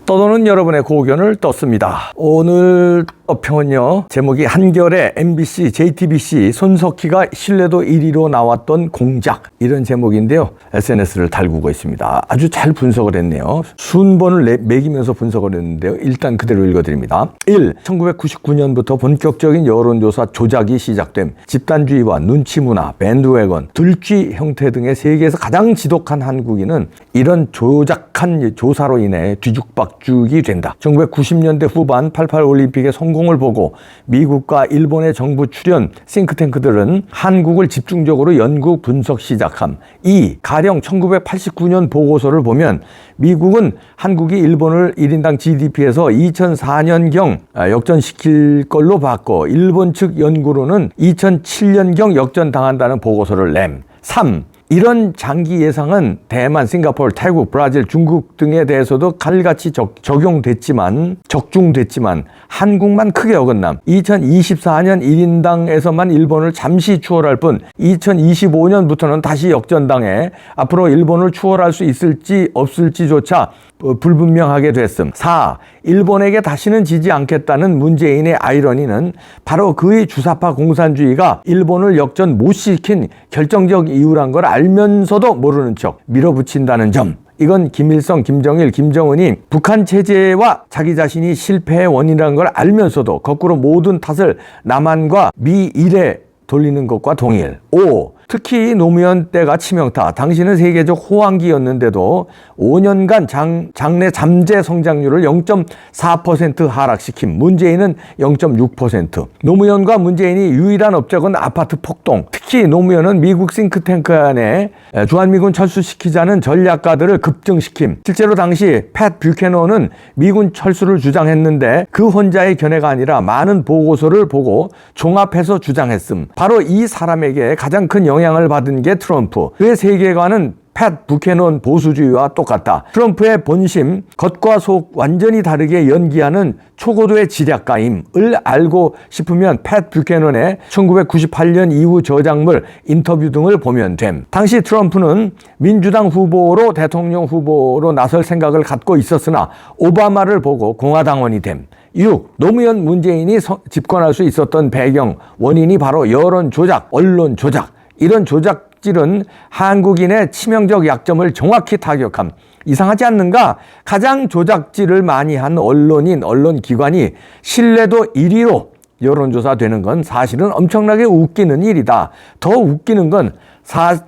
떠도는 여러분의 고견을 떴습니다. 오늘 평은요, 제목이 한겨레, MBC, JTBC 손석희가 신뢰도 1위로 나왔던 공작, 이런 제목인데요. SNS를 달구고 있습니다. 아주 잘 분석을 했네요. 순번을 매기면서 분석을 했는데요. 일단 그대로 읽어드립니다. 1. 1999년부터 본격적인 여론조사 조작이 시작됨. 집단주의와 눈치문화, 밴드웨건, 들쥐 형태 등의 세계에서 가장 지독한 한국인은 이런 조작한 조사로 인해 뒤죽박죽이 된다. 1990년대 후반 88 올림픽의 성공을 보고 미국과 일본의 정부 출연 싱크탱크들은 한국을 집중적으로 연구 분석 시작함. 2. 가령 1989년 보고서를 보면 미국은 한국이 일본을 1인당 GDP에서 2004년경 역전시킬 걸로 봤고, 일본 측 연구로는 2007년경 역전당한다는 보고서를 냄. 3. 이런 장기 예상은 대만, 싱가포르, 태국, 브라질, 중국 등에 대해서도 칼같이 적중됐지만 한국만 크게 어긋남. 2024년 1인당에서만 일본을 잠시 추월할 뿐 2025년부터는 다시 역전당해 앞으로 일본을 추월할 수 있을지 없을지조차 불분명하게 됐음. 4. 일본에게 다시는 지지 않겠다는 문재인의 아이러니는 바로 그의 주사파 공산주의가 일본을 역전 못 시킨 결정적 이유란 걸 알면서도 모르는 척 밀어붙인다는 점. 이건 김일성, 김정일, 김정은이 북한 체제와 자기 자신이 실패의 원인이라는 걸 알면서도 거꾸로 모든 탓을 남한과 미일에 돌리는 것과 동일. 5. 특히 노무현 때가 치명타. 당시는 세계적 호황기였는데도 5년간 장래 잠재 성장률을 0.4% 하락시킴. 문재인은 0.6%. 노무현과 문재인이 유일한 업적은 아파트 폭동. 특히 노무현은 미국 싱크탱크 안에 주한미군 철수시키자는 전략가들을 급증시킴. 실제로 당시 팻 뷰캐넌은 미군 철수를 주장했는데 그 혼자의 견해가 아니라 많은 보고서를 보고 종합해서 주장했음. 바로 이 사람에게 가장 큰 영향을 받은 게 트럼프. 그의 세계관은 팻 뷰캐넌 보수주의와 똑같다. 트럼프의 본심, 겉과 속 완전히 다르게 연기하는 초고도의 지략가임을 알고 싶으면 팻 뷰캐넌의 1998년 이후 저작물, 인터뷰 등을 보면 됨. 당시 트럼프는 민주당 후보로 대통령 후보로 나설 생각을 갖고 있었으나 오바마를 보고 공화당원이 됨. 6. 노무현, 문재인이 집권할 수 있었던 배경, 원인이 바로 여론 조작, 언론 조작. 이런 조작질은 한국인의 치명적 약점을 정확히 타격함. 이상하지 않는가? 가장 조작질을 많이 한 언론인, 언론기관이 신뢰도 1위로 여론조사 되는 건 사실은 엄청나게 웃기는 일이다. 더 웃기는 건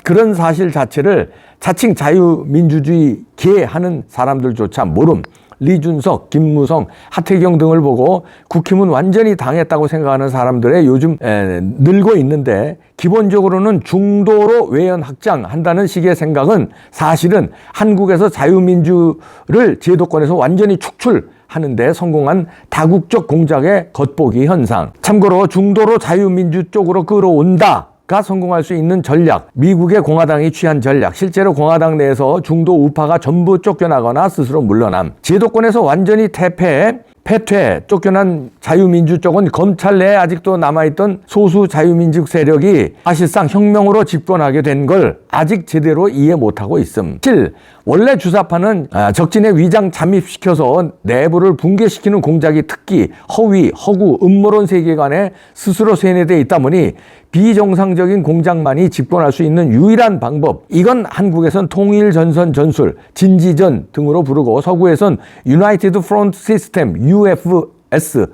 그런 사실 자체를 자칭 자유민주주의 하는 사람들조차 모름. 리준석, 김무성, 하태경 등을 보고 국힘은 완전히 당했다고 생각하는 사람들의 요즘 늘고 있는데, 기본적으로는 중도로 외연 확장한다는 식의 생각은 사실은 한국에서 자유민주를 제도권에서 완전히 축출하는 데 성공한 다국적 공작의 겉보기 현상. 참고로 중도로 자유민주 쪽으로 끌어온다 가 성공할 수 있는 전략, 미국의 공화당이 취한 전략, 실제로 공화당 내에서 중도 우파가 전부 쫓겨나거나 스스로 물러남, 제도권에서 완전히 패퇴, 쫓겨난 자유민주 쪽은 검찰 내에 아직도 남아있던 소수 자유민주 세력이 사실상 혁명으로 집권하게 된 걸 아직 제대로 이해 못하고 있음. 7. 원래 주사파는 적진에 위장 잠입시켜서 내부를 붕괴시키는 공작이 특기, 허위, 허구, 음모론 세계관에 스스로 세뇌되어 있다 보니 비정상적인 공작만이 집권할 수 있는 유일한 방법. 이건 한국에선 통일전선 전술, 진지전 등으로 부르고 서구에선 유나이티드 프론트 시스템, UFS로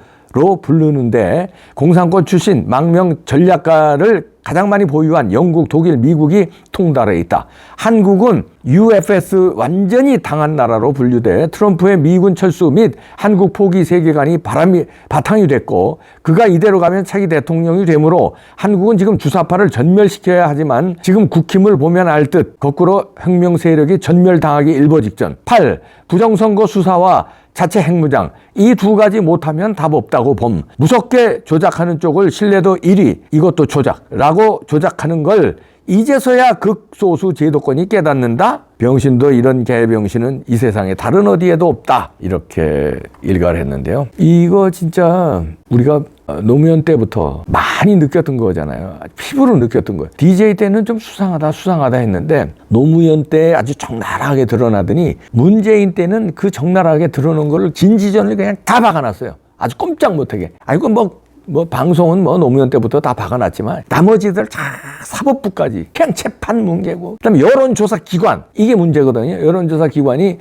부르는데, 공산권 출신 망명 전략가를 가장 많이 보유한 영국, 독일, 미국이 통달해 있다. 한국은 UFS 완전히 당한 나라로 분류돼 트럼프의 미군 철수 및 한국 포기 세계관이 바탕이 됐고, 그가 이대로 가면 차기 대통령이 되므로 한국은 지금 주사파를 전멸시켜야 하지만 지금 국힘을 보면 알 듯 거꾸로 혁명 세력이 전멸당하기 일보 직전. 8. 부정선거 수사와 자체 핵무장, 이 두 가지 못하면 답 없다고 봄. 무섭게 조작하는 쪽을 신뢰도 1위, 이것도 조작라고 조작하는 걸 이제서야 극소수 제도권이 깨닫는다. 병신도 이런 개병신은 이 세상에 다른 어디에도 없다. 이렇게 일가를 했는데요. 이거 진짜 우리가 노무현 때부터 많이 느꼈던 거잖아요. 피부로 느꼈던 거예요. DJ 때는 좀 수상하다 했는데 노무현 때 아주 적나라하게 드러나더니 문재인 때는 그 적나라하게 드러난 걸 진지전을 그냥 다 박아놨어요. 아주 꼼짝 못하게. 아이고 방송은 노무현 때부터 다 박아놨지만 나머지들 다 사법부까지 그냥 재판 문제고, 그다음에 여론조사 기관, 이게 문제거든요. 여론조사 기관이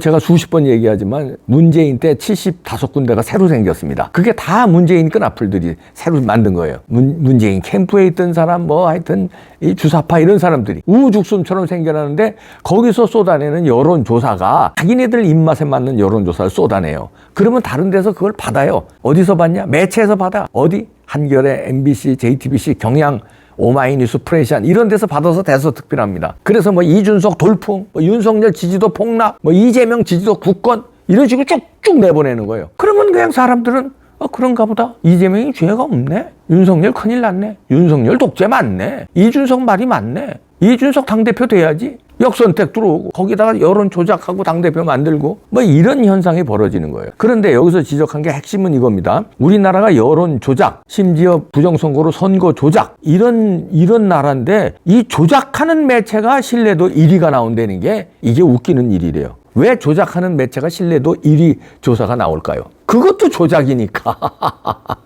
제가 수십 번 얘기하지만 문재인 때 75군데가 새로 생겼습니다. 그게 다 문재인 끈앞풀들이 새로 만든 거예요. 문재인 캠프에 있던 사람 하여튼 이 주사파 이런 사람들이 우후죽순처럼 생겨나는데 거기서 쏟아내는 여론조사가 자기네들 입맛에 맞는 여론조사를 쏟아내요. 그러면 다른 데서 그걸 받아요. 어디서 받냐? 매체에서 받아. 어디? 한겨레, MBC, JTBC, 경향, 오마이뉴스, 프레시안 이런 데서 받아서 대서특필합니다. 그래서 이준석 돌풍, 윤석열 지지도 폭락, 이재명 지지도 굳건 이런 식으로 쭉쭉 내보내는 거예요. 그러면 그냥 사람들은 그런가 보다. 이재명이 죄가 없네. 윤석열 큰일 났네. 윤석열 독재 맞네. 이준석 말이 맞네. 이준석 당대표 돼야지. 역선택 들어오고 거기다가 여론 조작하고 당대표 만들고 이런 현상이 벌어지는 거예요. 그런데 여기서 지적한 게 핵심은 이겁니다. 우리나라가 여론 조작, 심지어 부정선거로 선거 조작 이런 나라인데 이 조작하는 매체가 신뢰도 1위가 나온다는 게 이게 웃기는 일이래요. 왜 조작하는 매체가 신뢰도 1위 조사가 나올까요? 그것도 조작이니까.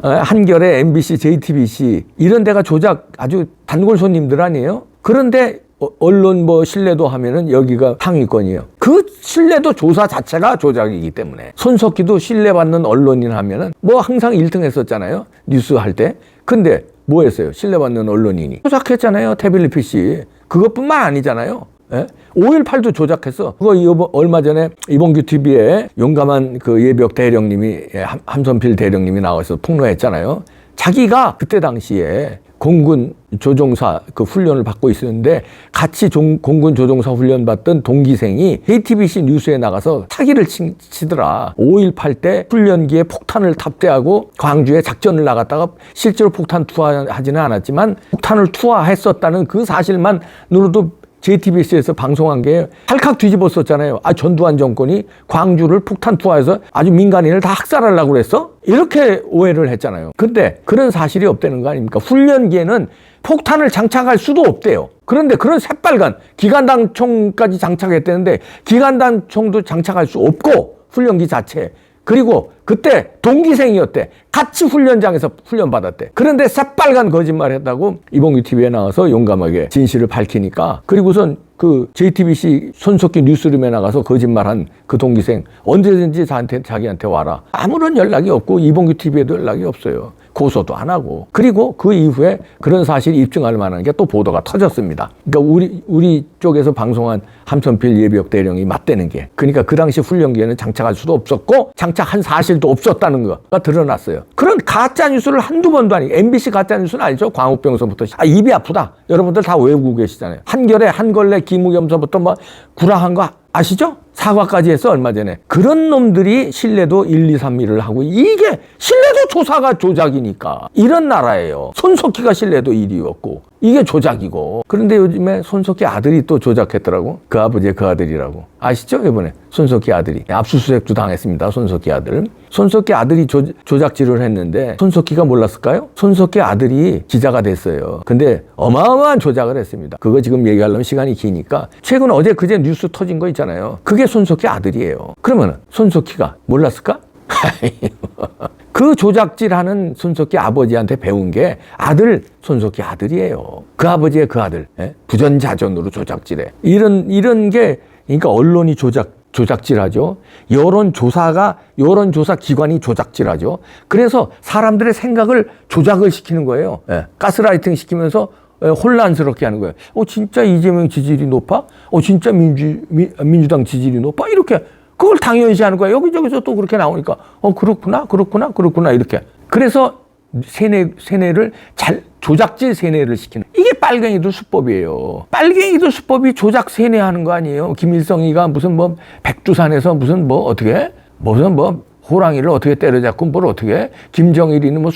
한겨레, MBC, JTBC 이런 데가 조작 아주 단골 손님들 아니에요? 그런데 언론 신뢰도 하면은 여기가 상위권이에요. 그 신뢰도 조사 자체가 조작이기 때문에. 손석희도 신뢰받는 언론인 하면은 항상 1등 했었잖아요. 뉴스 할 때. 근데 뭐 했어요? 신뢰받는 언론인이. 조작했잖아요. 태블릿 PC. 그것뿐만 아니잖아요. 5.18도 조작했어. 그거 얼마 전에 이봉규 TV에 용감한 그 예비역 대령님이, 함선필 대령님이 나와서 폭로했잖아요. 자기가 그때 당시에 공군 조종사 그 훈련을 받고 있었는데 같이 공군 조종사 훈련 받던 동기생이 JTBC 뉴스에 나가서 사기를 치더라. 5.18 때 훈련기에 폭탄을 탑재하고 광주에 작전을 나갔다가 실제로 폭탄 투하하지는 않았지만 폭탄을 투하했었다는 그 사실만으로도 JTBC에서 방송한 게 탈칵 뒤집었었잖아요. 전두환 정권이 광주를 폭탄 투하해서 아주 민간인을 다 학살하려고 그랬어? 이렇게 오해를 했잖아요. 근데 그런 사실이 없다는 거 아닙니까? 훈련기에는 폭탄을 장착할 수도 없대요. 그런데 그런 새빨간 기관단총까지 장착했다는데 기관단총도 장착할 수 없고 훈련기 자체에. 그리고 그때 동기생이었대. 같이 훈련장에서 훈련받았대. 그런데 새빨간 거짓말 했다고 이봉규 TV에 나와서 용감하게 진실을 밝히니까, 그리고선 그 JTBC 손석희 뉴스룸에 나가서 거짓말한 그 동기생 언제든지 자기한테 와라. 아무런 연락이 없고 이봉규 TV에도 연락이 없어요. 고소도 안 하고. 그리고 그 이후에 그런 사실을 입증할 만한 게 또 보도가 터졌습니다. 그러니까 우리 쪽에서 방송한 함선필 예비역 대령이 맞대는 게, 그러니까 그 당시 훈련기에는 장착할 수도 없었고 장착한 사실도 없었다는 거가 드러났어요. 그런 가짜 뉴스를 한두 번도 아니고, MBC 가짜 뉴스는 알죠? 광우병서부터 입이 아프다. 여러분들 다 외우고 계시잖아요. 한겨레, 한걸레, 김우겸서부터 구라한 거 아시죠? 사과까지 했어, 얼마 전에. 그런 놈들이 신뢰도 1, 2, 3위를 하고, 이게 신뢰도 조사가 조작이니까. 이런 나라예요. 손석희가 신뢰도 1위였고 이게 조작이고. 그런데 요즘에 손석희 아들이 또 조작했더라고. 그 아버지의 그 아들이라고. 아시죠? 이번에 손석희 아들이 압수수색도 당했습니다. 손석희 아들. 손석희 아들이 조작질을 했는데 손석희가 몰랐을까요? 손석희 아들이 기자가 됐어요. 근데 어마어마한 조작을 했습니다. 그거 지금 얘기하려면 시간이 기니까, 최근 어제 그제 뉴스 터진 거 있잖아요. 그게 손석희 아들이에요. 그러면 손석희가 몰랐을까? 그 조작질하는 손석희 아버지한테 배운 게 아들 손석희 아들이에요. 그 아버지의 그 아들. 부전자전으로 조작질해. 이런 게, 그러니까 언론이 조작질하죠. 여론조사 기관이 조작질하죠. 그래서 사람들의 생각을 조작을 시키는 거예요. 가스라이팅 시키면서 혼란스럽게 하는 거예요. 진짜 이재명 지지율이 높아? 진짜 민주당 지지율이 높아? 이렇게 그걸 당연시 하는 거예요. 여기저기서 또 그렇게 나오니까 그렇구나 이렇게. 그래서 세뇌를 조작질 세뇌를 시키는, 이게 빨갱이들 수법이에요. 빨갱이들 수법이 조작 세뇌하는 거 아니에요. 김일성이가 무슨 백두산에서 무슨 어떻게 무슨 호랑이를 어떻게 때려잡고 뭘 어떻게 해? 김정일이는 뭐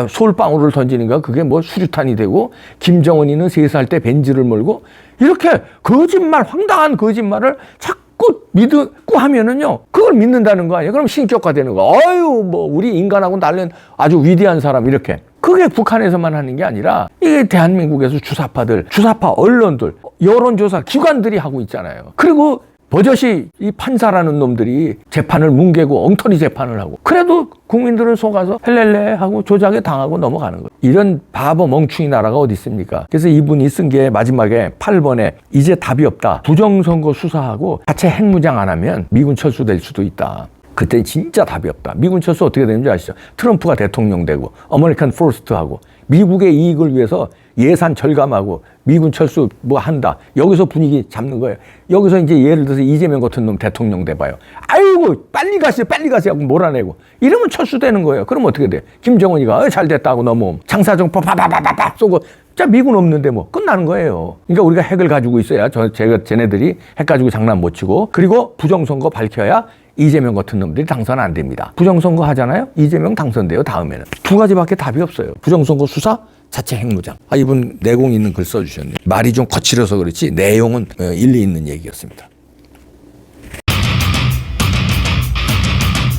솔방울을 던지는가 그게 뭐 수류탄이 되고 김정은이는 3살 때 벤지를 몰고 이렇게 거짓말 황당한 거짓말을 자꾸 믿고 하면은요 그걸 믿는다는 거 아니에요. 그럼 신격화되는 거. 아유 뭐 우리 인간하고 달른 아주 위대한 사람 이렇게. 그게 북한에서만 하는 게 아니라 이게 대한민국에서 주사파 언론들 여론조사 기관들이 하고 있잖아요. 그리고 버젓이 이 판사라는 놈들이 재판을 뭉개고 엉터리 재판을 하고 그래도 국민들은 속아서 헬렐레 하고 조작에 당하고 넘어가는 거예요. 이런 바보 멍충이 나라가 어디 있습니까? 그래서 이분이 쓴 게 마지막에 8번에 이제 답이 없다. 부정선거 수사하고 자체 핵무장 안 하면 미군 철수될 수도 있다. 그때 진짜 답이 없다. 미군 철수 어떻게 되는지 아시죠? 트럼프가 대통령 되고 아메리칸 포스트하고 미국의 이익을 위해서 예산 절감하고 미군 철수 뭐 한다. 여기서 분위기 잡는 거예요. 여기서 이제 예를 들어서 이재명 같은 놈 대통령 돼봐요. 아이고 빨리 가세요 하고 몰아내고 이러면 철수되는 거예요. 그럼 어떻게 돼? 김정은이가 잘 됐다고 넘어오면 장사정포 파파파파파 쏘고 자 미군 없는데 뭐 끝나는 거예요. 그러니까 우리가 핵을 가지고 있어야 쟤네들이 핵 가지고 장난 못 치고 그리고 부정선거 밝혀야 이재명 같은 놈들이 당선 안 됩니다. 부정선거 하잖아요. 이재명 당선돼요. 다음에는. 2가지밖에 답이 없어요. 부정선거 수사, 자체 핵무장. 이분 내공 있는 글 써주셨네요. 말이 좀 거칠어서 그렇지 내용은 일리 있는 얘기였습니다.